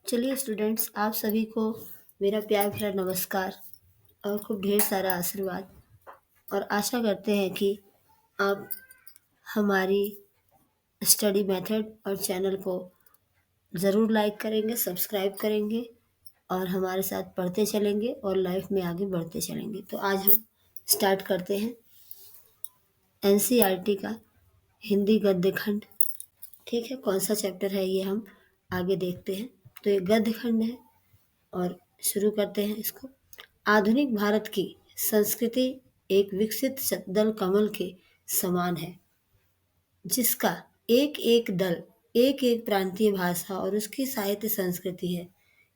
चलिए स्टूडेंट्स, आप सभी को मेरा प्यार भरा नमस्कार और खूब ढेर सारा आशीर्वाद। और आशा करते हैं कि आप हमारी स्टडी मेथड और चैनल को ज़रूर लाइक करेंगे, सब्सक्राइब करेंगे और हमारे साथ पढ़ते चलेंगे और लाइफ में आगे बढ़ते चलेंगे। तो आज हम स्टार्ट करते हैं एनसीईआरटी का हिंदी गद्य खंड। ठीक है, कौन सा चैप्टर है ये हम आगे देखते हैं। तो ये गद्य खंड है और शुरू करते हैं इसको। आधुनिक भारत की संस्कृति एक विकसित शतदल कमल के समान है, जिसका एक एक दल, एक एक प्रांतीय भाषा और उसकी साहित्य संस्कृति है।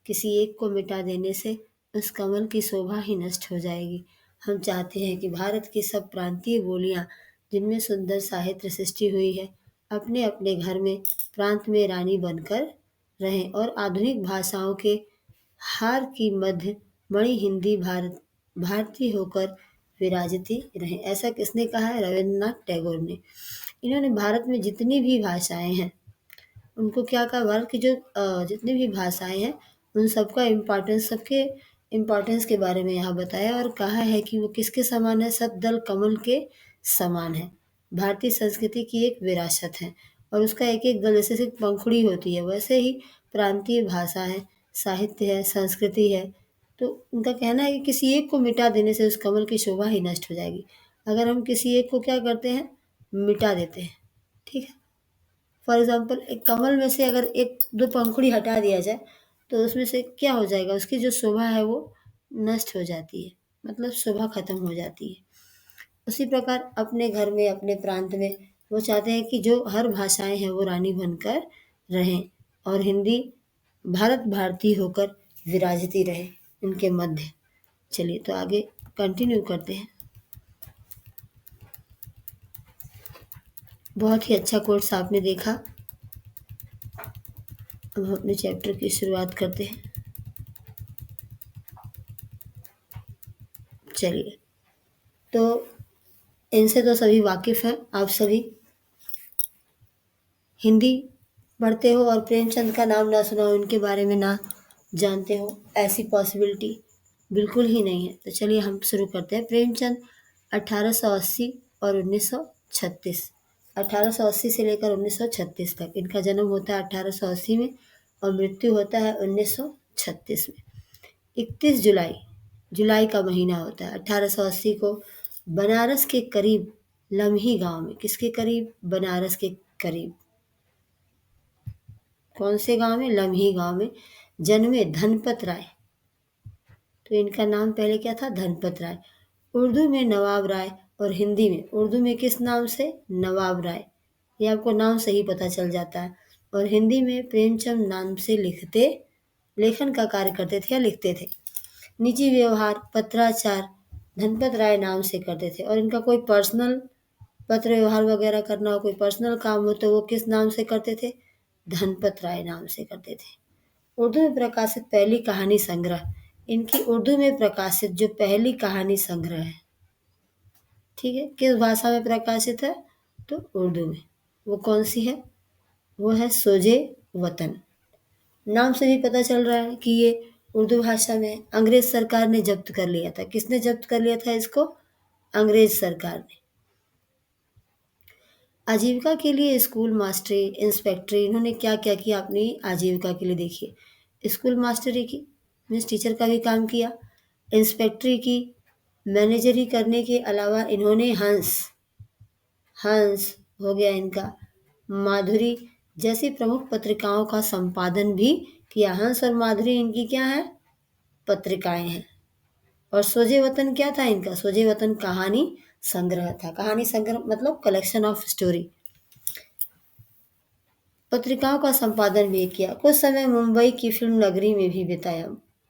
किसी एक को मिटा देने से उस कमल की शोभा ही नष्ट हो जाएगी। हम चाहते हैं कि भारत की सब प्रांतीय बोलियां, जिनमें सुंदर साहित्य सृष्टि हुई है, अपने अपने घर में प्रांत में रानी बनकर रहें और आधुनिक भाषाओं के हार की मध्य मणि हिंदी भारतीय होकर विराजती रहे। ऐसा किसने कहा है? रविन्द्रनाथ टैगोर ने। इन्होंने भारत में जितनी भी भाषाएं हैं उनको क्या कहा? भारत की जो जितनी भी भाषाएं हैं उन सबका इम्पोर्टेंस, सबके इम्पोर्टेंस के बारे में यहाँ बताया और कहा है कि वो किसके समान है? सतदल कमल के समान है। भारतीय संस्कृति की एक विरासत है और उसका एक एक दल जैसे सिर्फ पंखुड़ी होती है, वैसे ही प्रांतीय भाषा है, साहित्य है, संस्कृति है। तो उनका कहना है कि किसी एक को मिटा देने से उस कमल की शोभा ही नष्ट हो जाएगी। अगर हम किसी एक को क्या करते हैं? मिटा देते हैं। ठीक है, फॉर एग्जाम्पल एक कमल में से अगर एक दो पंखुड़ी हटा दिया जाए तो उसमें से क्या हो जाएगा? उसकी जो शोभा है वो नष्ट हो जाती है, मतलब शोभा खत्म हो जाती है। उसी प्रकार अपने घर में, अपने प्रांत में वो चाहते हैं कि जो हर भाषाएं हैं वो रानी बनकर रहें और हिंदी भारत भारती होकर विराजती रहे उनके मध्य। चलिए तो आगे कंटिन्यू करते हैं। बहुत ही अच्छा कोर्स आपने देखा। अब हम अपने चैप्टर की शुरुआत करते हैं। चलिए, तो इनसे तो सभी वाकिफ़ हैं। आप सभी हिंदी पढ़ते हो और प्रेमचंद का नाम ना सुना हो, उनके बारे में ना जानते हो, ऐसी पॉसिबिलिटी बिल्कुल ही नहीं है। तो चलिए हम शुरू करते हैं। प्रेमचंद 1880 और 1936, 1880 से लेकर 1936 तक। इनका जन्म होता है 1880 में और मृत्यु होता है 1936 में। 31 जुलाई, जुलाई का महीना होता है 1880 को, बनारस के करीब लम्ही गांव में। किसके करीब? बनारस के करीब। कौन से गांव में? लम्ही गांव में जन्मे धनपत राय। तो इनका नाम पहले क्या था? धनपत राय। उर्दू में नवाब राय और हिंदी में, उर्दू में किस नाम से? नवाब राय। ये आपको नाम से ही पता चल जाता है। और हिंदी में प्रेमचंद नाम से लेखन का कार्य करते थे या लिखते थे। निजी व्यवहार, पत्राचार धनपत राय नाम से करते थे। और इनका कोई पर्सनल पत्र व्यवहार वगैरह करना हो, कोई पर्सनल काम हो, तो वो किस नाम से करते थे? धनपत राय नाम से करते थे। उर्दू में प्रकाशित पहली कहानी संग्रह, इनकी उर्दू में प्रकाशित जो पहली कहानी संग्रह है, ठीक है, किस भाषा में प्रकाशित है? तो उर्दू में। वो कौन सी है? वो है सोजे वतन। नाम से भी पता चल रहा है कि ये उर्दू भाषा में है। अंग्रेज सरकार ने जब्त कर लिया था। किसने जब्त कर लिया था इसको? अंग्रेज सरकार ने। आजीविका के लिए स्कूल मास्टरी, इंस्पेक्टरी, इन्होंने क्या क्या किया अपनी आजीविका के लिए? देखिए, स्कूल मास्टरी की, मीन्स टीचर का भी काम किया। इंस्पेक्टरी की, मैनेजरी करने के अलावा इन्होंने हंस, हंस हो गया इनका, माधुरी जैसी प्रमुख पत्रिकाओं का संपादन भी किया। हंस और माधुरी इनकी क्या है? पत्रिकाएं हैं। और सोजे वतन क्या था इनका? सोजे वतन कहानी संग्रह था। कहानी संग्रह मतलब कलेक्शन ऑफ स्टोरी। पत्रिकाओं का संपादन भी किया। कुछ समय मुंबई की फिल्म नगरी में भी बिताया।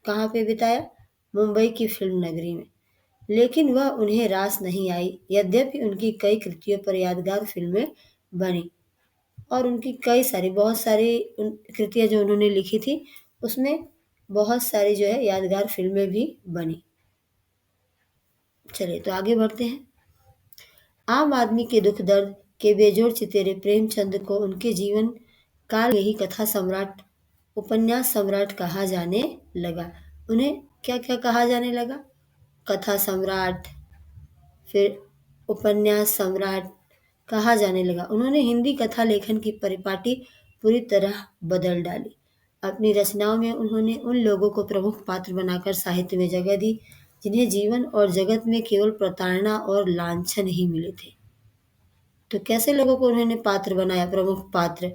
कहाँ पे बिताया? मुंबई की फिल्म नगरी में। लेकिन वह उन्हें रास नहीं आई, यद्यपि उनकी कई कृतियों पर यादगार फिल्में बनी। और उनकी कई सारी, बहुत सारी कृतियाँ जो उन्होंने लिखी थी उसमें बहुत सारी जो है यादगार फिल्में भी बनी। चलिए तो आगे बढ़ते हैं। आम आदमी के दुख दर्द के बेजोड़ चितेरे प्रेमचंद को उनके जीवन काल में ही कथा सम्राट उपन्यास सम्राट कहा जाने लगा। उन्हें क्या क्या कहा जाने लगा? कथा सम्राट, फिर उपन्यास सम्राट कहा जाने लगा। उन्होंने हिंदी कथा लेखन की परिपाटी पूरी तरह बदल डाली। अपनी रचनाओं में उन्होंने उन लोगों को प्रमुख पात्र बनाकर साहित्य में जगह दी जिन्हें जीवन और जगत में केवल प्रताड़ना और लांछन ही मिले थे। तो कैसे लोगों को उन्होंने पात्र बनाया, प्रमुख पात्र?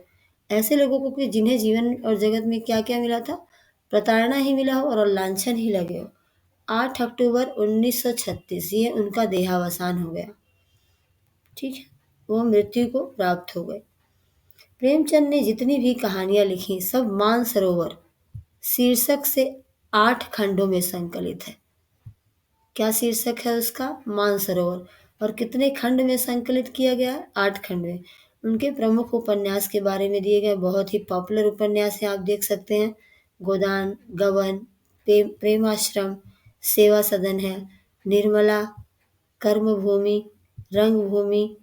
ऐसे लोगों को कि जिन्हें जीवन और जगत में क्या क्या मिला था? प्रताड़ना ही मिला हो और लांछन ही लगे हो। 8 अक्टूबर 1936 ये उनका देहावसान हो गया। ठीक है, वो मृत्यु को प्राप्त हो गए। प्रेमचंद ने जितनी भी कहानियां लिखी सब मानसरोवर शीर्षक से 8 खंडों में संकलित है। क्या शीर्षक है उसका? मानसरोवर। और कितने खंड में संकलित किया गया है? 8 खंड में। उनके प्रमुख उपन्यास के बारे में दिए गए बहुत ही पॉपुलर उपन्यास है, आप देख सकते हैं। गोदान, गबन, प्रेमाश्रम, सेवा सदन है, निर्मला, कर्मभूमि, रंगभूमि,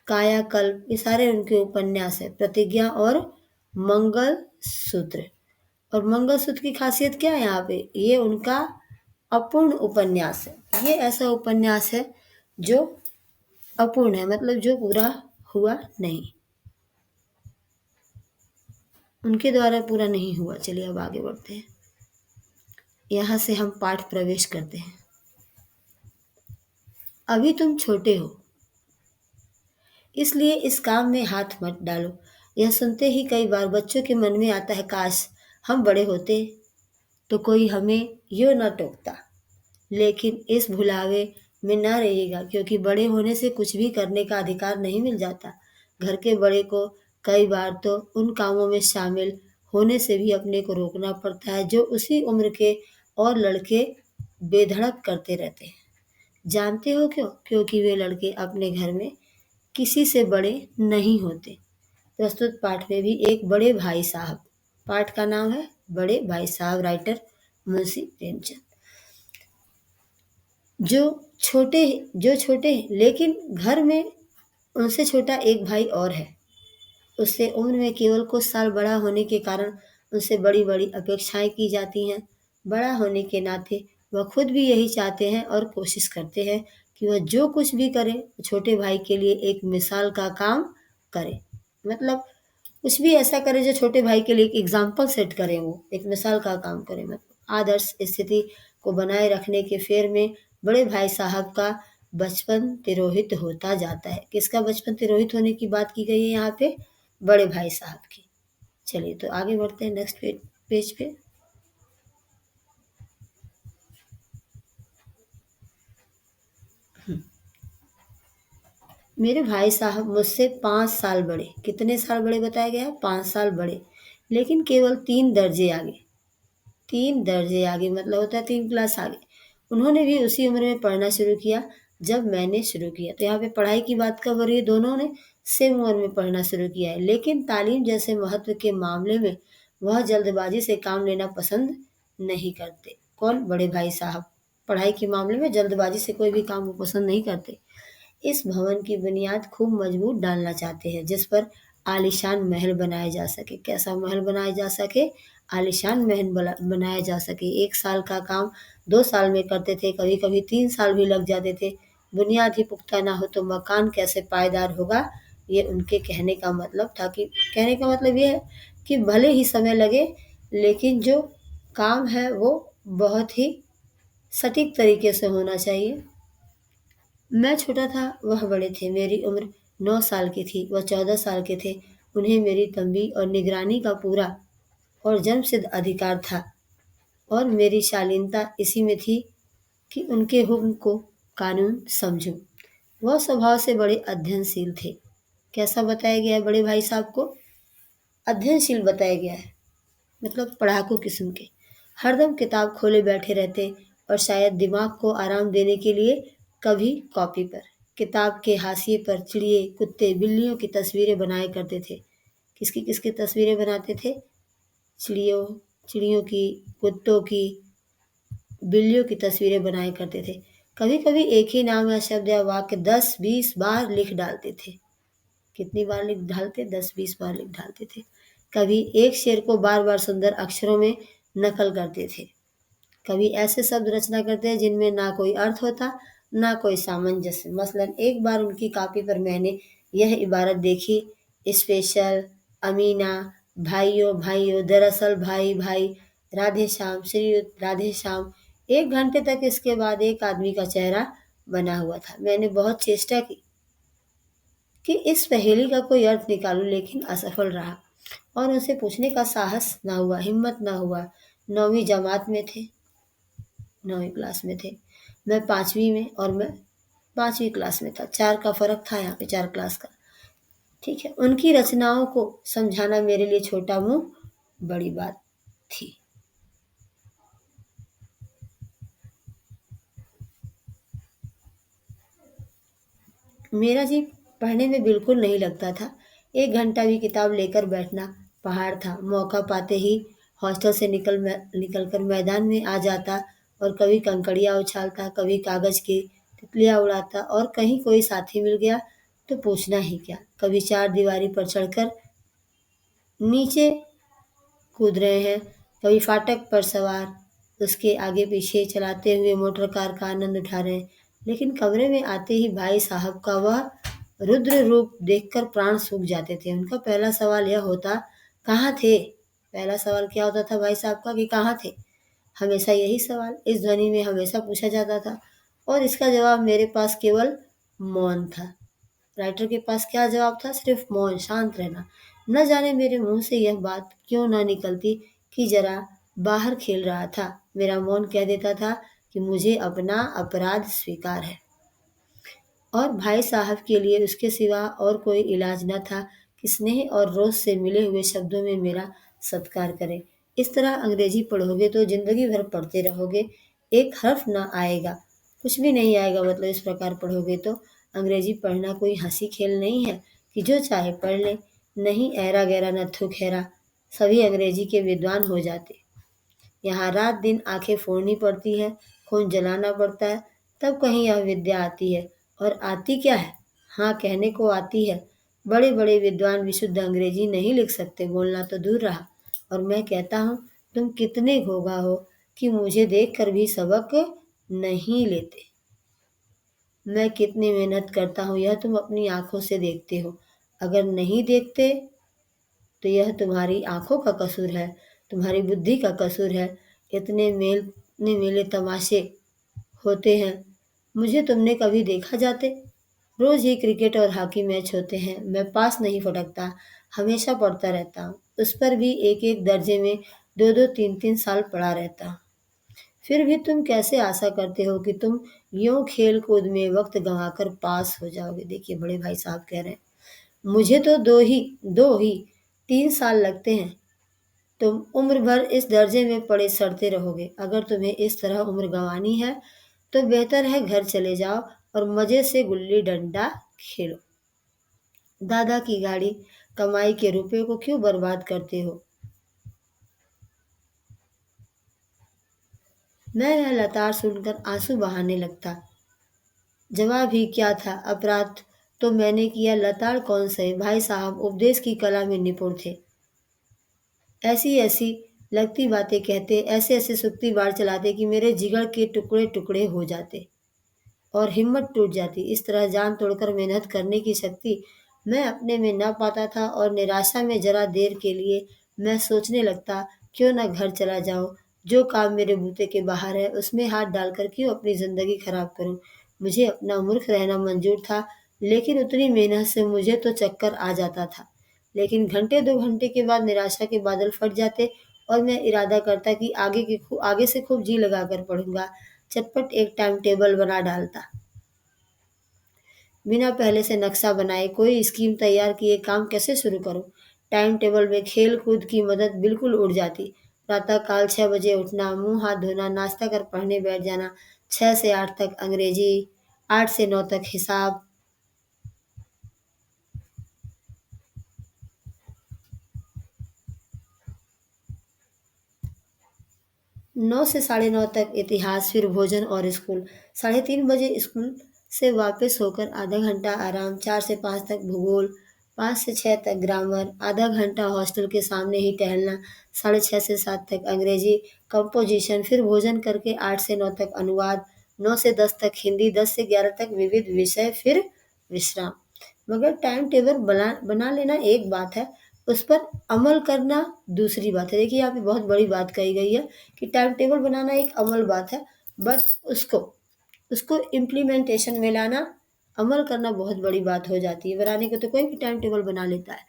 कायाकल्प, ये सारे उनके उपन्यास है। प्रतिज्ञा और मंगल सूत्र। और मंगल सूत्र की खासियत क्या है यहाँ पे? ये उनका अपूर्ण उपन्यास है। ये ऐसा उपन्यास है जो अपूर्ण है, मतलब जो पूरा हुआ नहीं, उनके द्वारा पूरा नहीं हुआ। चलिए अब आगे बढ़ते हैं। यहाँ से हम पाठ प्रवेश करते हैं। अभी तुम छोटे हो, इसलिए इस काम में हाथ मत डालो। यह सुनते ही कई बार बच्चों के मन में आता है, काश हम बड़े होते तो कोई हमें यूं न टोकता। लेकिन इस भुलावे में न रहिएगा, क्योंकि बड़े होने से कुछ भी करने का अधिकार नहीं मिल जाता। घर के बड़े को कई बार तो उन कामों में शामिल होने से भी अपने को रोकना पड़ता है जो उसी उम्र के और लड़के बेधड़क करते रहते हैं। जानते हो क्यों? क्योंकि वे लड़के अपने घर में किसी से बड़े नहीं होते। प्रस्तुत पाठ में भी एक बड़े भाई साहब, पाठ का नाम है बड़े भाई साहब, राइटर मुंशी प्रेमचंद। जो छोटे हैं, लेकिन घर में उनसे छोटा एक भाई और है। उससे उम्र में केवल कुछ साल बड़ा होने के कारण उनसे बड़ी बड़ी अपेक्षाएं की जाती हैं। बड़ा होने के नाते वह खुद भी यही चाहते हैं और कोशिश करते हैं कि वह जो कुछ भी करे छोटे भाई के लिए एक मिसाल का काम करे। मतलब कुछ भी ऐसा करे जो छोटे भाई के लिए एक एग्जाम्पल सेट करें, वो एक मिसाल का काम करें। मतलब आदर्श स्थिति को बनाए रखने के फेर में बड़े भाई साहब का बचपन तिरोहित होता जाता है। किसका बचपन तिरोहित होने की बात की गई है यहाँ पे? बड़े भाई साहब की। चलिए तो आगे बढ़ते हैं नेक्स्ट पेज पे। मेरे भाई साहब मुझसे 5 साल बड़े, कितने साल बड़े बताया गया है? 5 साल बड़े, लेकिन केवल 3 दर्जे आगे। 3 दर्जे आगे मतलब होता है 3 क्लास आगे। उन्होंने भी उसी उम्र में पढ़ना शुरू किया जब मैंने शुरू किया। तो यहाँ पे पढ़ाई की बात कब हो रही है? दोनों ने सेम उम्र में पढ़ना शुरू किया है, लेकिन तालीम जैसे महत्व के मामले में वह जल्दबाजी से काम लेना पसंद नहीं करते। कौन? बड़े भाई साहब। पढ़ाई के मामले में जल्दबाजी से कोई भी काम वो पसंद नहीं करते। इस भवन की बुनियाद खूब मजबूत डालना चाहते हैं जिस पर आलीशान महल बनाया जा सके। कैसा महल बनाया जा सके? आलीशान महल बनाया जा सके। 1 साल का काम 2 साल में करते थे, कभी कभी 3 साल भी लग जाते थे। बुनियाद ही पुख्ता ना हो तो मकान कैसे पायदार होगा? ये उनके कहने का मतलब था। कि कहने का मतलब ये है कि भले ही समय लगे, लेकिन जो काम है वो बहुत ही सटीक तरीके से होना चाहिए। मैं छोटा था, वह बड़े थे। मेरी उम्र 9 साल की थी, वह 14 साल के थे। उन्हें मेरी तंबी और निगरानी का पूरा और जन्मसिद्ध अधिकार था, और मेरी शालीनता इसी में थी कि उनके हुक्म को कानून समझूं। वह स्वभाव से बड़े अध्ययनशील थे। कैसा बताया गया है बड़े भाई साहब को? अध्ययनशील बताया गया है, मतलब पढ़ाकू किस्म के। हरदम किताब खोले बैठे रहते, और शायद दिमाग को आराम देने के लिए कभी कॉपी पर, किताब के हाशिए पर चिड़िए, कुत्ते, बिल्लियों की तस्वीरें बनाया करते थे। किसकी किसकी तस्वीरें बनाते थे? चिड़ियों चिड़ियों की, कुत्तों की, बिल्लियों की तस्वीरें बनाया करते थे। कभी कभी एक ही नाम या शब्द या वाक्य 10-20 बार लिख डालते थे। कितनी बार लिख डालते? 10-20 बार लिख डालते थे। कभी एक शेर को बार बार सुंदर अक्षरों में नकल करते थे, कभी ऐसे शब्द रचना करते हैं जिनमें ना कोई अर्थ होता, ना कोई सामंजस्य। मसलन एक बार उनकी कॉपी पर मैंने यह इबारत देखी, स्पेशल, अमीना, भाइयों भाइयों, दरअसल भाई भाई, राधे श्याम, श्रीयुत राधे श्याम। 1 घंटे तक इसके बाद एक आदमी का चेहरा बना हुआ था। मैंने बहुत चेष्टा की कि इस पहेली का कोई अर्थ निकालूं, लेकिन असफल रहा और उनसे पूछने का साहस ना हुआ, हिम्मत ना हुआ। 9वीं जमात में थे, 9वीं क्लास में थे, मैं 5वीं में, और मैं 5वीं क्लास में था। 4 का फर्क था यहाँ पे, 4 क्लास का। ठीक है, उनकी रचनाओं को समझाना मेरे लिए छोटा मुंह बड़ी बात थी। मेरा जी पढ़ने में बिल्कुल नहीं लगता था। 1 घंटा भी किताब लेकर बैठना पहाड़ था। मौका पाते ही हॉस्टल से निकल कर मैदान में आ जाता और कभी कंकड़ियाँ उछालता, कभी कागज की तितलियाँ उड़ाता, और कहीं कोई साथी मिल गया तो पूछना ही क्या। कभी चार दीवारी पर चढ़कर नीचे कूद रहे हैं, कभी फाटक पर सवार उसके आगे पीछे चलाते हुए मोटर कार का आनंद उठा रहे हैं। लेकिन कमरे में आते ही भाई साहब का वह रुद्र रूप देखकर प्राण सूख जाते थे। उनका पहला सवाल यह होता, कहाँ थे? पहला सवाल क्या होता था भाई साहब का, कि कहाँ थे? हमेशा यही सवाल इस ध्वनि में हमेशा पूछा जाता था, और इसका जवाब मेरे पास केवल मौन था। राइटर के पास क्या जवाब था? सिर्फ मौन, शांत रहना। न जाने मेरे मुंह से यह बात क्यों ना निकलती कि जरा बाहर खेल रहा था। मेरा मौन कह देता था कि मुझे अपना अपराध स्वीकार है, और भाई साहब के लिए उसके सिवा और कोई इलाज न था कि स्नेह और रोज से मिले हुए शब्दों में मेरा सत्कार करें। इस तरह अंग्रेजी पढ़ोगे तो जिंदगी भर पढ़ते रहोगे, एक हर्फ ना आएगा, कुछ भी नहीं आएगा। मतलब इस प्रकार पढ़ोगे तो अंग्रेजी पढ़ना कोई हंसी खेल नहीं है कि जो चाहे पढ़ ले। नहीं, ऐरा गैरा नत्थु खैरा, सभी अंग्रेजी के विद्वान हो जाते। यहाँ रात दिन आंखें फोड़नी पड़ती है, खून जलाना पड़ता है, तब कहीं यह विद्या आती है। और आती क्या है? हाँ, कहने को आती है। बड़े बड़े विद्वान विशुद्ध अंग्रेजी नहीं लिख सकते, बोलना तो दूर रहा। और मैं कहता हूँ, तुम कितने घोगा हो कि मुझे देख कर भी सबक नहीं लेते। मैं कितनी मेहनत करता हूँ यह तुम अपनी आंखों से देखते हो। अगर नहीं देखते तो यह तुम्हारी आंखों का कसूर है, तुम्हारी बुद्धि का कसूर है। इतने मेले तमाशे होते हैं, मुझे तुमने कभी देखा जाते? रोज ही क्रिकेट और हॉकी मैच होते हैं, मैं पास नहीं फटकता, हमेशा पढ़ता रहता हूँ। उस पर भी एक एक दर्जे में 2-2 3-3 साल पढ़ा रहता हूँ। फिर भी तुम कैसे आशा करते हो कि तुम यूं खेल कूद में वक्त गंवाकर पास हो जाओगे? देखिए बड़े भाई साहब कह रहे हैं, मुझे तो 3 साल लगते हैं। तुम उम्र भर इस दर्जे में पड़े सड़ते रहोगे। अगर तुम्हें इस तरह उम्र गंवानी है तो बेहतर है घर चले जाओ और मजे से गुल्ली डंडा खेलो। दादा की गाड़ी, कमाई के रुपए को क्यों बर्बाद करते हो? मैं वह लताड़ सुनकर आंसू बहाने लगता। जवाब ही क्या था, अपराध तो मैंने किया, लताड़ कौन सहे। भाई साहब उपदेश की कला में निपुण थे। ऐसी ऐसी लगती बातें कहते, ऐसे ऐसे सुक्ति बाढ़ चलाते कि मेरे जिगर के टुकड़े टुकड़े हो जाते और हिम्मत टूट जाती। इस तरह जान तोड़कर मेहनत करने की शक्ति मैं अपने में न पाता था, और निराशा में जरा देर के लिए मैं सोचने लगता, क्यों न घर चला जाऊं। जो काम मेरे बूते के बाहर है उसमें हाथ डालकर क्यों अपनी जिंदगी खराब करूं। मुझे अपना मूर्ख रहना मंजूर था, लेकिन उतनी मेहनत से मुझे तो चक्कर आ जाता था। लेकिन घंटे 2 घंटे के बाद निराशा के बादल फट जाते और मैं इरादा करता कि आगे से खूब जी लगाकर पढ़ूंगा। चटपट एक टाइम टेबल बना डालता, बिना पहले से नक्शा बनाए कोई स्कीम तैयार किए काम कैसे शुरू करूं। टाइम टेबल में खेल कूद की मदद बिल्कुल उड़ जाती। प्रातः काल 6 बजे उठना, मुंह हाथ धोना, नाश्ता कर पढ़ने बैठ जाना। 6 से 8 तक अंग्रेजी, 8 से 9 तक हिसाब, 9 से 9:30 तक इतिहास, फिर भोजन और स्कूल। 3:30 बजे स्कूल से वापस होकर आधा घंटा आराम। 4 से 5 तक भूगोल, 5 से 6 तक ग्रामर, आधा घंटा हॉस्टल के सामने ही टहलना, 6:30 से 7 तक अंग्रेजी कंपोजिशन, फिर भोजन करके 8 से 9 तक अनुवाद, 9 से 10 तक हिंदी, 10 से 11 तक विविध विषय, फिर विश्राम। मगर टाइम टेबल बना बना लेना एक बात है, उस पर अमल करना दूसरी बात है। देखिए, यहाँ पे बहुत बड़ी बात कही गई है कि टाइम टेबल बनाना एक अमल बात है, बट उसको उसको इम्प्लीमेंटेशन में लाना, अमल करना बहुत बड़ी बात हो जाती है। बनाने को तो कोई भी टाइम टेबल बना लेता है,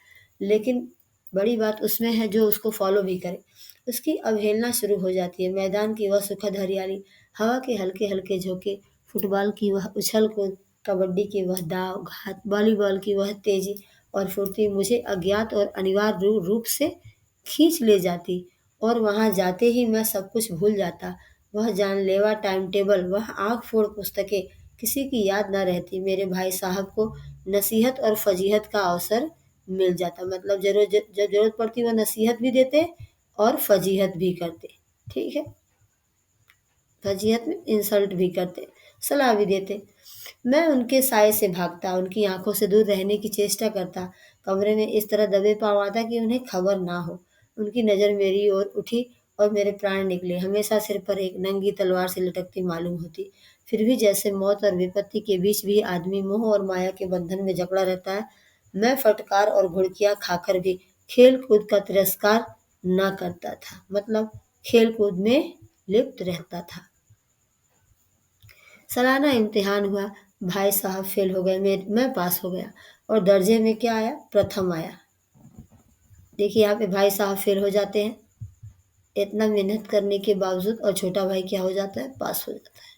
लेकिन बड़ी बात उसमें है जो उसको फॉलो भी करे। उसकी अवहेलना शुरू हो जाती है। मैदान की वह सुखद हरियाली, हवा के हल्के हल्के झोंके, फुटबॉल की वह उछल कूद, कबड्डी की वह दाव घात, वॉलीबॉल की वह तेजी और फुर्ती मुझे अज्ञात और अनिवार्य रूप से खींच ले जाती, और वहां जाते ही मैं सब कुछ भूल जाता। वह जानलेवा टाइम टेबल, वह आंख फोड़ पुस्तकें, किसी की याद न रहती। मेरे भाई साहब को नसीहत और फजीहत का अवसर मिल जाता, मतलब जरूरत जब जरूरत पड़ती वह नसीहत भी देते और फजीहत भी करते। ठीक है, फजीहत में इंसल्ट भी करते, सलाह भी देते। मैं उनके साय से भागता, उनकी आंखों से दूर रहने की चेष्टा करता, कमरे में इस तरह दबे पाँव आता कि उन्हें खबर ना हो। उनकी नज़र मेरी ओर उठी और मेरे प्राण निकले। हमेशा सिर पर एक नंगी तलवार से लटकती मालूम होती। फिर भी जैसे मौत और विपत्ति के बीच भी आदमी मोह और माया के बंधन में जकड़ा रहता है, मैं फटकार और घुड़कियां खाकर भी खेल कूद का तिरस्कार न करता था, मतलब खेल कूद में लिप्त रहता था। सालाना इम्तिहान हुआ, भाई साहब फेल हो गए, मैं पास हो गया, और दर्जे में क्या आया? प्रथम आया। देखिए, यहाँ पे भाई साहब फेल हो जाते हैं इतना मेहनत करने के बावजूद, और छोटा भाई क्या हो जाता है? पास हो जाता है।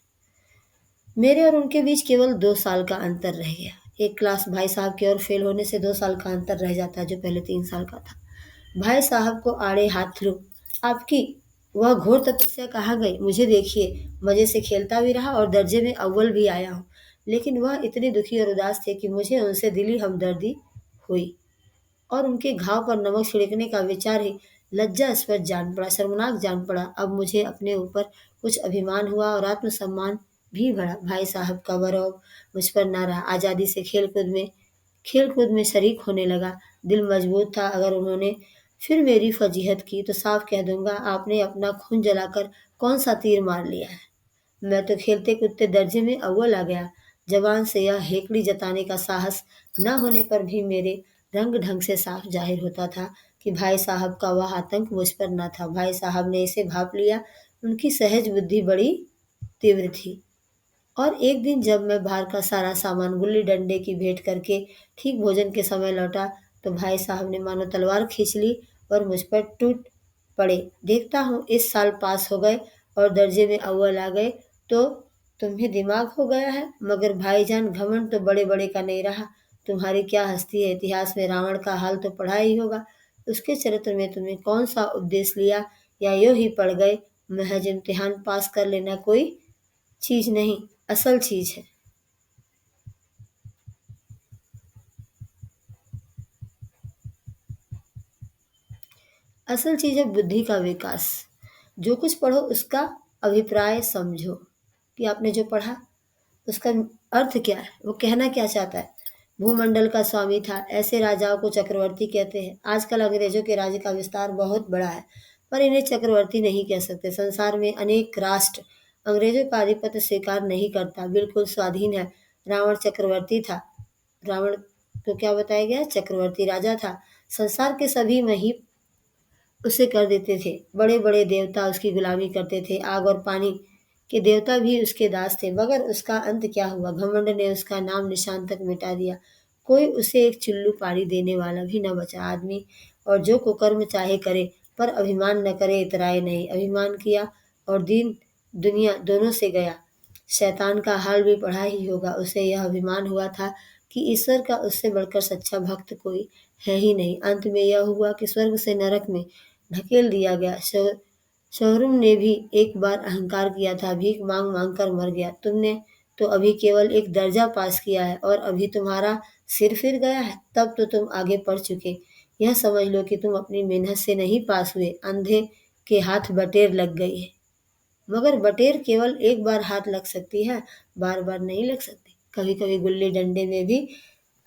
मेरे और उनके बीच केवल 2 साल का अंतर रह गया। एक क्लास भाई साहब के और फेल होने से 2 साल का अंतर रह जाता है, जो पहले 3 साल का था। भाई साहब को आड़े हाथ लूं, आपकी वह घोर तपस्या कहाँ गई? मुझे देखिए, मजे से खेलता भी रहा और दर्जे में अव्वल भी आया हूँ, लेकिन वह इतने दुखी और उदास थे कि मुझे उनसे दिली हमदर्दी हुई, और उनके घाव पर नमक छिड़कने का विचार ही लज्जास्पद जान पड़ा, शर्मनाक जान पड़ा। अब मुझे अपने ऊपर कुछ अभिमान हुआ और आत्मसम्मान भी बढ़ा। भाई साहब का वरौब मुझ पर ना रहा। आज़ादी से खेल कूद में शरीक होने लगा। दिल मजबूत था। अगर उन्होंने फिर मेरी फजीहत की तो साफ कह दूंगा, आपने अपना खून जलाकर कौन सा तीर मार लिया है। मैं तो खेलते कूदते दर्जे में अव्वल आ गया। जवान से यह हेकड़ी जताने का साहस न होने पर भी मेरे रंग ढंग से साफ जाहिर होता था कि भाई साहब का वह आतंक मुझ पर न था। भाई साहब ने इसे भाप लिया। उनकी सहज बुद्धि बड़ी तीव्र थी। और एक दिन जब मैं बाहर का सारा सामान गुल्ली डंडे की भेंट करके ठीक भोजन के समय लौटा, तो भाई साहब ने मानो तलवार खींच ली और मुझ पर टूट पड़े। देखता हूँ इस साल पास हो गए और दर्जे में अव्वल आ गए, तो तुम्हें दिमाग हो गया है। मगर भाईजान, घमंड तो बड़े बड़े का नहीं रहा। तुम्हारी क्या हस्ती है, इतिहास में रावण का हाल तो पढ़ा ही होगा। उसके चरित्र में तुमने कौन सा उपदेश लिया, या यूं ही पढ़ गए? महज इम्तिहान पास कर लेना कोई चीज नहीं, असल चीज है। असल चीज है बुद्धि का विकास। जो कुछ पढ़ो उसका अभिप्राय समझो, कि आपने जो पढ़ा उसका अर्थ क्या है, वो कहना क्या चाहता है। भूमंडल का स्वामी था, ऐसे राजाओं को चक्रवर्ती कहते हैं। आजकल अंग्रेजों के राज्य का विस्तार बहुत बड़ा है, पर इन्हें चक्रवर्ती नहीं कह सकते। संसार में अनेक राष्ट्र अंग्रेजों का आधिपत्य स्वीकार नहीं करता, बिल्कुल स्वाधीन है। रावण चक्रवर्ती था। रावण को क्या बताया गया? चक्रवर्ती राजा था। संसार के सभी मही उसे कर देते थे। बड़े बड़े देवता उसकी गुलामी करते थे। आग और पानी के देवता भी उसके दास थे। मगर उसका अंत क्या हुआ? घमंड ने उसका नाम निशान तक मिटा दिया। कोई उसे एक चुल्लू पानी देने वाला भी न बचा। आदमी और जो कुकर्म चाहे करे, पर अभिमान न करे, इतराए नहीं। अभिमान किया और दीन दुनिया दोनों से गया। शैतान का हाल भी पढ़ा ही होगा। उसे यह अभिमान हुआ था कि ईश्वर का उससे बढ़कर सच्चा भक्त कोई है ही नहीं। अंत में यह हुआ कि स्वर्ग से नरक में ढकेल दिया गया। शोहरुम ने भी एक बार अहंकार किया था, भीख मांग मांग कर मर गया। तुमने तो अभी केवल एक दर्जा पास किया है और अभी तुम्हारा सिर फिर गया है। तब तो तुम आगे बढ़ चुके। यह समझ लो कि तुम अपनी मेहनत से नहीं पास हुए, अंधे के हाथ बटेर लग गई है। मगर बटेर केवल एक बार हाथ लग सकती है, बार बार नहीं लग सकती। कभी कभी गुल्ली डंडे में भी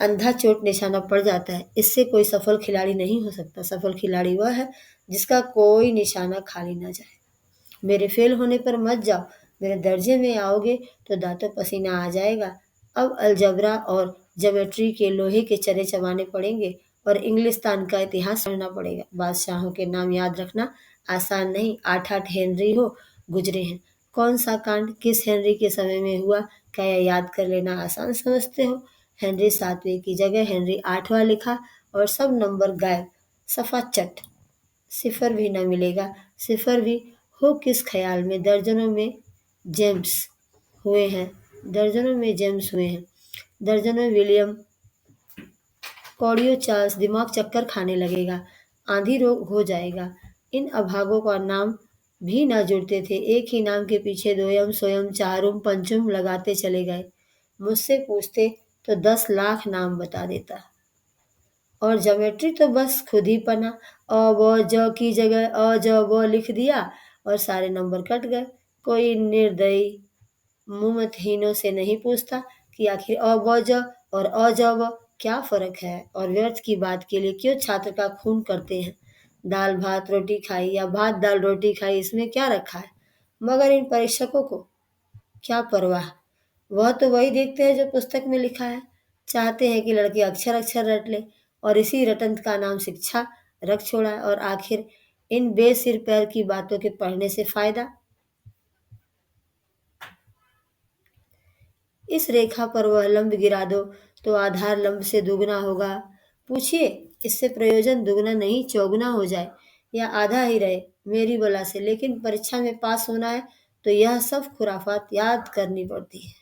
अंधा चोट निशाना पड़ जाता है, इससे कोई सफल खिलाड़ी नहीं हो सकता। सफल खिलाड़ी वह है जिसका कोई निशाना खाली ना जाए। मेरे फेल होने पर मत जाओ, मेरे दर्जे में आओगे तो दांतों पसीना आ जाएगा। अब अलजबरा और ज्योमेट्री के लोहे के चने चबाने पड़ेंगे और इंग्लिस्तान का इतिहास पढ़ना पड़ेगा। बादशाहों के नाम याद रखना आसान नहीं, आठ आठ हेनरी हो गुजरे हैं। कौन सा कांड किस हेनरी के समय में हुआ, क्या यह याद कर लेना आसान समझते हो? हेनरी सातवें की जगह हेनरी आठवां लिखा और सब नंबर गायब। सफा चट, सिफर भी न मिलेगा। सिफर भी हो किस ख्याल में, दर्जनों में जेम्स हुए हैं, दर्जनों में जेम्स हुए हैं, दर्जनों में विलियम कौड़ियो चार्ल्स। दिमाग चक्कर खाने लगेगा, आंधी रोग हो जाएगा। इन अभागों का नाम भी ना जुड़ते थे, एक ही नाम के पीछे दोयम सोयम चारुम पंचुम लगाते चले गए। मुझसे पूछते तो 10 लाख नाम बता देता। और ज्योमेट्री तो बस खुद ही पना, अ ब ज की जगह अ ज ब लिख दिया और सारे नंबर कट गए। कोई निर्दयी मुमतहीनों से नहीं पूछता कि आखिर अ ब ज और अ ज ब क्या फर्क है, और व्यर्थ की बात के लिए क्यों छात्र का खून करते हैं। दाल भात रोटी खाई या भात दाल रोटी खाई, इसमें क्या रखा है? मगर इन परीक्षकों को क्या परवाह, वह तो वही देखते हैं जो पुस्तक में लिखा है। चाहते हैं कि लड़के अक्षर अक्षर रट ले, और इसी रटंत का नाम शिक्षा रख छोड़ा है। और आखिर इन बेसिर पैर की बातों के पढ़ने से फायदा? इस रेखा पर वह लंब गिरा दो तो आधार लंब से दुगना होगा। पूछिए, इससे प्रयोजन दुगना नहीं चौगुना हो जाए या आधा ही रहे मेरी बला से, लेकिन परीक्षा में पास होना है तो यह सब खुराफात याद करनी पड़ती है।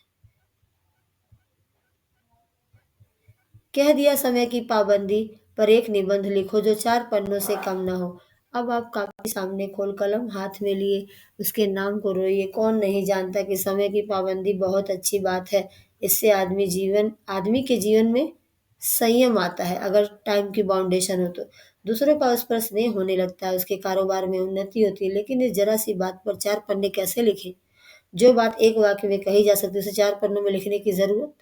कह दिया समय की पाबंदी पर एक निबंध लिखो जो 4 पन्नों से कम न हो। अब आप कापी सामने खोल कलम हाथ में लिए उसके नाम को रोइए। कौन नहीं जानता कि समय की पाबंदी बहुत अच्छी बात है। इससे आदमी के जीवन में संयम आता है। अगर टाइम की बाउंडेशन हो तो दूसरों का उस पर स्नेह होने लगता है, उसके कारोबार में उन्नति होती है। लेकिन इस जरा सी बात पर 4 पन्ने कैसे लिखें? जो बात एक वाक्य में कही जा सकती है उसे 4 पन्नों में लिखने की जरूरत?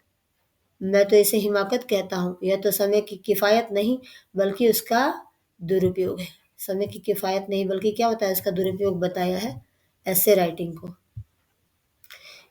मैं तो इसे हिमाकत कहता हूँ। यह तो समय की किफ़ायत नहीं बल्कि उसका दुरुपयोग है। समय की किफ़ायत नहीं बल्कि क्या होता है, उसका दुरुपयोग बताया है ऐसे राइटिंग को,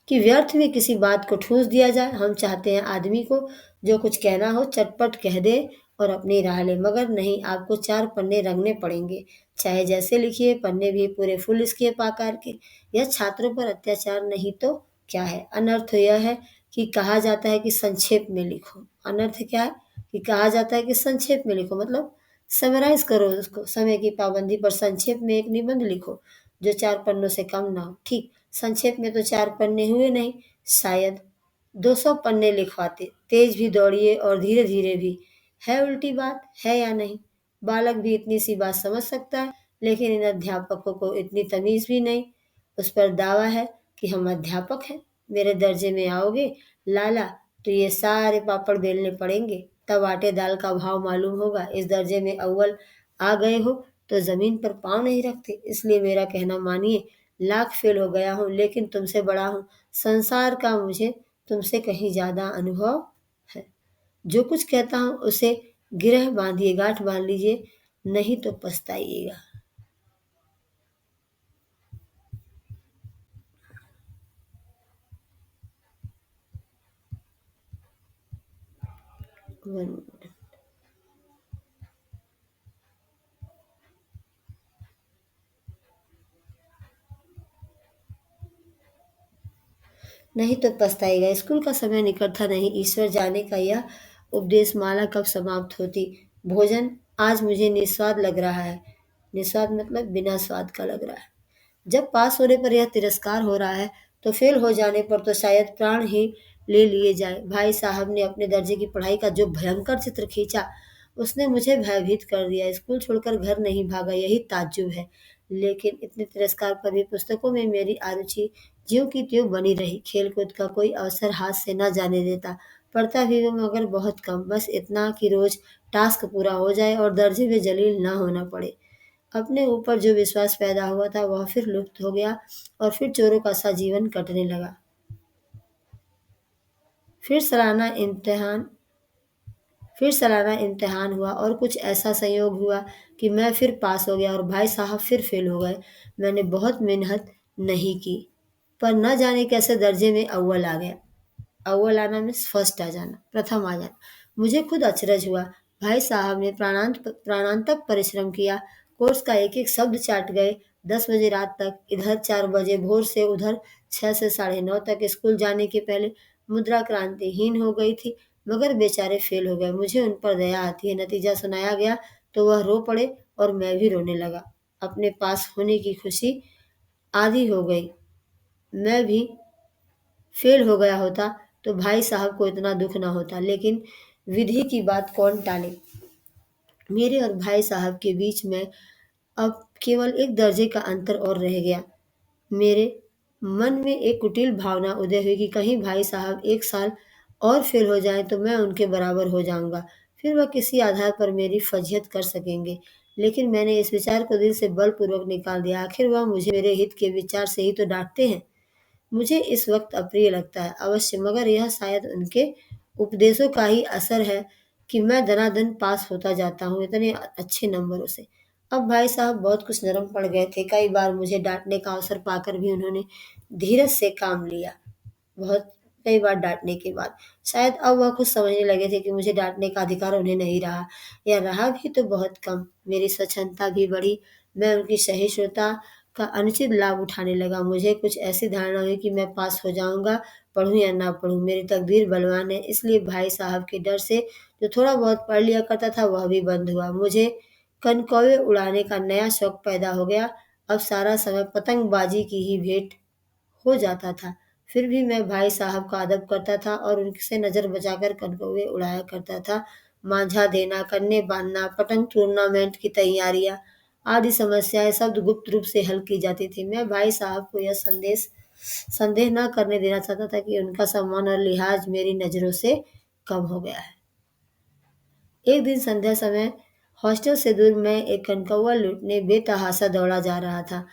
कि व्यर्थ में किसी बात को ठूंस दिया जाए। हम चाहते हैं आदमी को जो कुछ कहना हो चटपट कह दे और अपनी राह ले, मगर नहीं, आपको 4 पन्ने रंगने पड़ेंगे। चाहे जैसे लिखिए, पन्ने भी पूरे फुल स्केप आकार के। यह छात्रों पर अत्याचार नहीं तो क्या है? अनर्थ यह है कि कहा जाता है कि संक्षेप में लिखो। अनर्थ क्या है? कि कहा जाता है कि संक्षेप में लिखो, मतलब समराइज करो उसको। समय की पाबंदी पर संक्षेप में एक निबंध लिखो जो 4 पन्नों से कम ना हो। ठीक, संक्षेप में तो 4 पन्ने हुए नहीं, शायद 200 पन्ने लिखवाते। तेज भी दौड़िए और धीरे धीरे भी। है उल्टी बात, है या नहीं? बालक भी इतनी सी बात समझ सकता है, लेकिन इन अध्यापकों को इतनी तमीज भी नहीं। उस पर दावा है कि हम अध्यापक हैं। मेरे दर्जे में आओगे लाला तो ये सारे पापड़ बेलने पड़ेंगे, तब आटे दाल का भाव मालूम होगा। इस दर्जे में अव्वल आ गए हो तो जमीन पर पाँव नहीं रखते। इसलिए मेरा कहना मानिए, लाख फेल हो गया हूँ लेकिन तुमसे बड़ा हूँ। संसार का मुझे तुमसे कहीं ज्यादा अनुभव है। जो कुछ कहता हूँ उसे गिरह बांधिए, गांठ बांध लीजिए, नहीं तो पछताइएगा। नहीं तो पछताएगा। स्कूल का समय निकट था, नहीं ईश्वर जाने का यह उपदेश माला कब समाप्त होती। भोजन आज मुझे निस्वाद लग रहा है। निस्वाद मतलब बिना स्वाद का लग रहा है। जब पास होने पर यह तिरस्कार हो रहा है तो फेल हो जाने पर तो शायद प्राण ही ले लिए जाए। भाई साहब ने अपने दर्जे की पढ़ाई का जो भयंकर चित्र खींचा, उसने मुझे भयभीत कर दिया। स्कूल छोड़कर घर नहीं भागा, यही ताज्जुब है। लेकिन इतने तिरस्कार पर भी पुस्तकों में मेरी अरुचि ज्यों की त्यों बनी रही। खेलकूद का कोई अवसर हाथ से न जाने देता। पढ़ता भी हूँ मगर बहुत कम, बस इतना कि रोज टास्क पूरा हो जाए और दर्जे में जलील न होना पड़े। अपने ऊपर जो विश्वास पैदा हुआ था वह फिर लुप्त हो गया और फिर चोरों का सा जीवन कटने लगा। फिर सालाना इम्तिहान फिर सालाना इम्तिहान हुआ और कुछ ऐसा संयोग हुआ कि मैं फिर पास हो गया और भाई साहब फिर फेल हो गए। मैंने बहुत मेहनत नहीं की, पर न जाने कैसे दर्जे में अव्वल आ गया। अव्वल आना मीन्स फर्स्ट आ जाना, प्रथम आ जाना। मुझे खुद अचरज हुआ। भाई साहब ने प्राणांतक परिश्रम किया, कोर्स का एक एक शब्द चाट गए। 10 बजे रात तक, इधर 4 बजे भोर से उधर 6 से 9:30 तक। स्कूल जाने के पहले मुद्रा क्रांतिहीन हो गई थी, मगर बेचारे फेल हो गए। मुझे उन पर दया आती है। नतीजा सुनाया गया तो वह रो पड़े और मैं भी रोने लगा। अपने पास होने की खुशी आधी हो गई। मैं भी फेल हो गया होता तो भाई साहब को इतना दुख ना होता, लेकिन विधि की बात कौन टाले। मेरे और भाई साहब के बीच में अब केवल एक दर्जे का अंतर और रह गया। मेरे मन में एक कुटिल भावना उदय हुई कि कहीं भाई साहब एक साल और फेल हो जाएं तो मैं उनके बराबर हो जाऊंगा, फिर वह किसी आधार पर मेरी फजीहत कर सकेंगे। लेकिन मैंने इस विचार को दिल से बलपूर्वक निकाल दिया। आखिर वह मुझे मेरे हित के विचार से ही तो डांटते हैं। मुझे इस वक्त अप्रिय लगता है अवश्य, मगर यह शायद उनके उपदेशों का ही असर है कि मैं दनादन पास होता जाता हूँ इतने अच्छे नंबरों से। अब भाई साहब बहुत कुछ नरम पड़ गए थे। कई बार मुझे डांटने का अवसर पाकर भी उन्होंने धीरज से काम लिया। बहुत कई बार डांटने के बाद शायद अब वह खुद समझने लगे थे कि मुझे डांटने का अधिकार उन्हें नहीं रहा, या रहा भी तो बहुत कम। मेरी स्वच्छंदता भी बढ़ी। मैं उनकी सहिष्णुता का अनुचित लाभ उठाने लगा। मुझे कुछ ऐसी धारणा हुई कि मैं पास हो जाऊंगा, पढ़ूं या ना पढ़ूं। मेरी तकदीर बलवान है, इसलिए भाई साहब के डर से जो थोड़ा बहुत पढ़ लिया करता था वह भी बंद हुआ। मुझे कनकौवे उड़ाने का नया शौक पैदा हो गया। अब सारा समय पतंगबाजी की ही भेंट हो जाता था। फिर भी मैं भाई साहब का अदब करता था और उनसे नज़र बचाकर कनकौवे उड़ाया करता था। मांझा देना, कन्ने बांधना, पतंग टूर्नामेंट की तैयारियां आदि समस्याएं शब्द गुप्त रूप से हल की जाती थी। मैं भाई साहब को यह संदेह न करने देना चाहता था कि उनका सम्मान और लिहाज मेरी नज़रों से कम हो गया है। एक दिन संध्या समय हॉस्टल से दूर मैं एक कनकौवा लूटने बेतहाशा दौड़ा जा रहा था।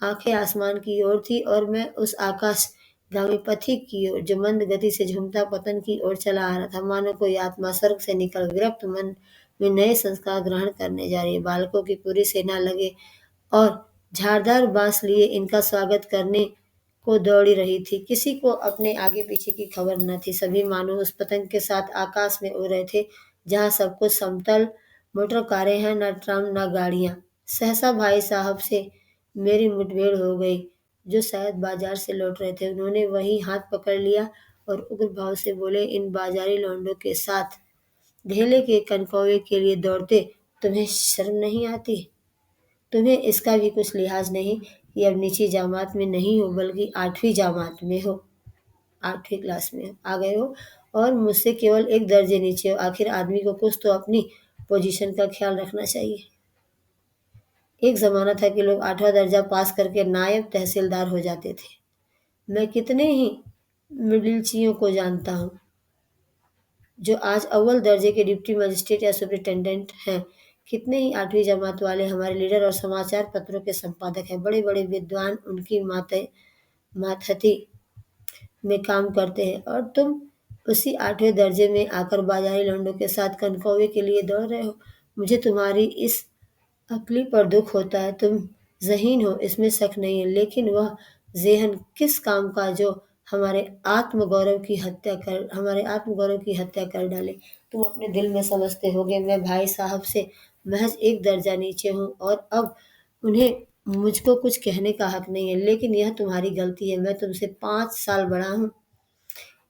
आंखें आसमान की ओर थी और मैं उस आकाश गामी पथिक की ओर जो मंद गति से झूमता पतन की ओर चला आ रहा था। मानो कोई आत्मा स्वर्ग से निकल विरक्त मन में नए संस्कार ग्रहण करने जा रही है। बालकों की पूरी सेना लगे और झाड़दार बांस लिए इनका स्वागत करने को दौड़ी रही थी। किसी को अपने आगे पीछे की खबर न थी। सभी मानो उस पतंग के साथ आकाश में उड़ रहे थे जहाँ सब कुछ समतल, मोटर कारें हैं, न ट्राम न गाड़ियाँ। सहसा भाई साहब से मेरी मुठभेड़ हो गई, जो शायद बाजार से लौट रहे थे। उन्होंने वही हाथ पकड़ लिया और उग्र भाव से बोले, इन बाजारी लौंडों के साथ ढेले के कनकौवे के लिए दौड़ते तुम्हें शर्म नहीं आती? तुम्हें इसका भी कुछ लिहाज नहीं कि अब नीची जमात में नहीं हो बल्कि 8वीं जमात में हो, 8वीं क्लास में आ गए हो और मुझसे केवल एक दर्जे नीचे हो। आखिर आदमी को कुछ तो अपनी पोजीशन का ख्याल रखना चाहिए। एक जमाना था कि लोग 8वां दर्जा पास करके नायब तहसीलदार हो जाते थे। मैं कितने ही मिडिलचियों को जानता हूँ जो आज अव्वल दर्जे के डिप्टी मजिस्ट्रेट या सुपरिटेंडेंट हैं। कितने ही 8वीं जमात वाले हमारे लीडर और समाचार पत्रों के संपादक हैं। बड़े बड़े विद्वान उनकी मातहती में काम करते हैं और तुम उसी 8वें दर्जे में आकर बाजारी लौंडों के साथ कनकौवे के लिए दौड़ रहे हो। मुझे तुम्हारी इस अक्ली पर दुख होता है। तुम ज़हीन हो, इसमें शक नहीं है, लेकिन वह ज़ेहन किस काम का जो हमारे आत्मगौरव की हत्या कर डाले। तुम अपने दिल में समझते होगे मैं भाई साहब से महज एक दर्जा नीचे हूँ और अब उन्हें मुझको कुछ कहने का हक नहीं है, लेकिन यह तुम्हारी गलती है। मैं तुमसे 5 साल बड़ा हूँ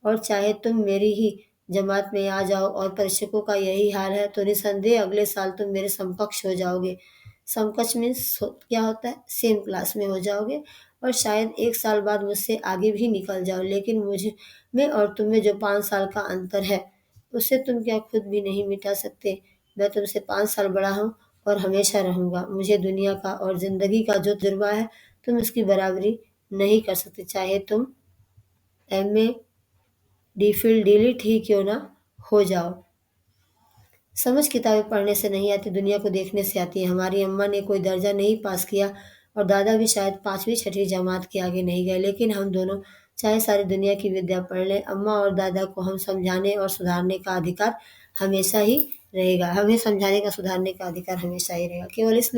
और चाहे तुम मेरी ही जमात में आ जाओ और परीक्षकों का यही हाल है तो निसंदेह अगले साल तुम मेरे समकक्ष हो जाओगे। समकक्ष मीन्स क्या होता है? सेम क्लास में हो जाओगे और शायद एक साल बाद मुझसे आगे भी निकल जाओ। लेकिन मुझे में और तुम में जो 5 साल का अंतर है उसे तुम क्या खुद भी नहीं मिटा सकते? मैं तुमसे 5 साल बड़ा हूँ और हमेशा रहूंगा। मुझे दुनिया का और जिंदगी का जो तजुर्बा है तुम उसकी बराबरी नहीं कर सकते, चाहे तुम MA डीफिल डिलीट ही क्यों ना हो जाओ। समझ किताबें पढ़ने से नहीं आती, दुनिया को देखने से आती है। हमारी अम्मा ने कोई दर्जा नहीं पास किया और दादा भी शायद 5वीं 6वीं जमात के आगे नहीं गए, लेकिन हम दोनों चाहे सारी दुनिया की विद्या पढ़ लें, अम्मा और दादा को हम समझाने और सुधारने का अधिकार हमेशा ही रहेगा। हमें समझाने का, सुधारने का अधिकार हमेशा ही रहेगा। केवल इसलिए